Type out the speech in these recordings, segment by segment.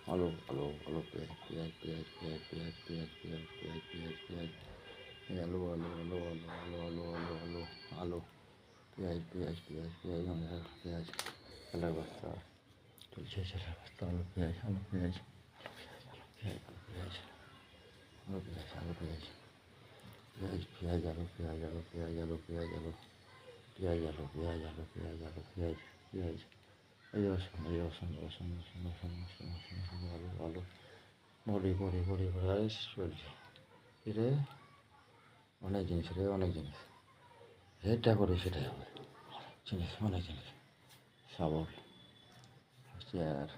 আলু আলু আলু পেঁয়াজ পেঁয়াজ পেঁয়াজ পেঁয়াজ পেঁয়াজ পেঁয়াজ পেঁয়াজ পেঁয়াজ পেঁয়াজ পেঁয়াজ আলু আলু আলু আলু আলু আলু আলু আলু আলু পেঁয়াজ পেঁয়াজ পেঁয়াজ পেঁয়াজ পেঁয়াজ তেলের বস্তা চলছে তেলের বস্তা আলু পেঁয়াজ আলু পেঁয়াজ পেঁয়াজ আলু পেঁয়াজ আলু পেঁয়াজ আলু পেঁয়াজ পেঁয়াজ পেঁয়াজ আলু পেঁয়াজ আলু পেঁয়াজ আলু পেঁয়াজ আলু পেঁয়াজ আলু পেঁয়াজ আলু পেঁয়াজ আলু পেঁয়াজ পেঁয়াজ এই রসুন এই রসুন রসুন রসুন রসুন রসুন রসুন রসুন আলু আলু বড়ি বড়ি বড়ি বড়ি আর চলছে রে অনেক জিনিস রে অনেক জিনিস যেটা করি সেটাই হবে জিনিস অনেক জিনিস শাবল chair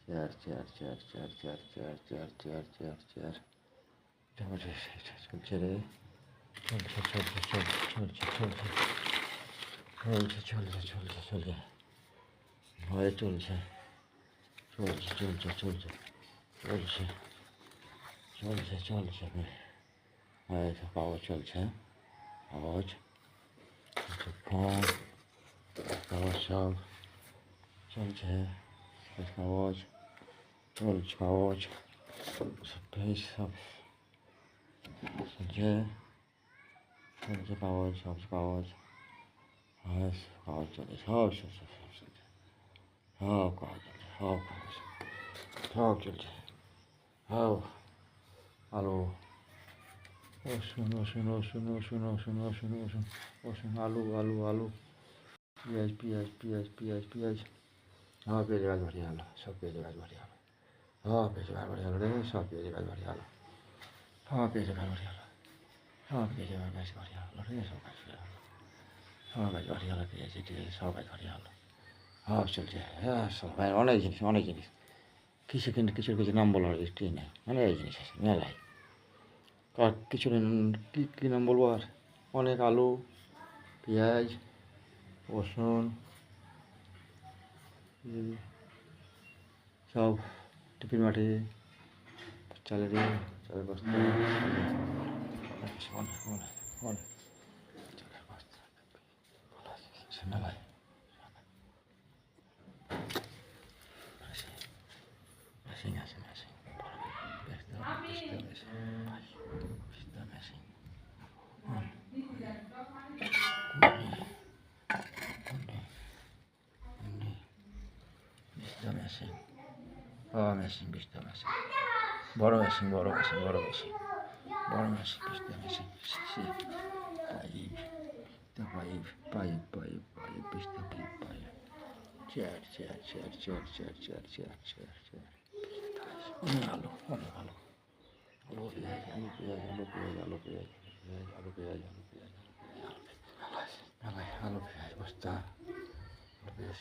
chair chair chair chair chair chair chair chair chair chair চলছে রে চলছে চলছে চলছে চলছে চলছে চলছে চলছে চলছে হয়ে চলছে চলছে চলছে চলছে চলছে চলছে চলছে হয়ে আওয়াজ চলছে আওয়াজ ফোন আওয়াজ সব চলছে আওয়াজ চলছে আওয়াজ সব চলছে চলছে আওয়াজ সব আওয়াজ আওয়াজ আওয়াজ চলছে সব সব সব সব চলছে সব কাজ চলছে সব কাজ সব চলছে সব আলু রসুন রসুন রসুন রসুন রসুন রসুন রসুন রসুন আলু আলু আলু পেঁয়াজ পেঁয়াজ পেঁয়াজ পেঁয়াজ পেঁয়াজ হ্যাঁ পেঁয়াজ গাছ বাড়ি আলো সব পেঁয়াজ গাছ বাড়ি আলো হ্যাঁ পেঁয়াজ গাছ বাড়ি আলো রে সব পেঁয়াজ গাছ বাড়ি আলো হ্যাঁ পেঁয়াজ গাছ বাড়ি আলো হ্যাঁ পেঁয়াজ গাছ বাড়ি আলো রে সব গাছ বাড়ি আলো সব গাছ বাড়ি আলো পেঁয়াজ টিয়াজ সব গাছ বাড়ি আলো সব চলছে হ্যাঁ সব অনেক জিনিস কিছু কিন্তু কিছু কিছু নাম বলার একটি নেই অনেক জিনিস আছে মেলায় কার কিছু কী নাম বলবো আর অনেক আলু পেঁয়াজ রসুন সব টিফিন মাটি চালের বস্তা অনেক অনেক অনেক চালের বস্তা মেলায় মেশিন আছে মেশিন মেশিন মেশিন মেশিন বিশটা মেশিন বড় মেশিন বড় মেশিন বড় মেশিন বড় মেশিন বিশটা machine pipe pipe pipe pipe বিশটা pipe pipe chair chair chair chair chair chair chair chair chair আলু অনেক আলু আলু পেঁয়াজ আলু পেঁয়াজ আলু পেঁয়াজ আলু পেঁয়াজ আলু পেঁয়াজ আলু পেঁয়াজ আলু পেঁয়াজ আলু পেঁয়াজ বস্তা আলু পেঁয়াজ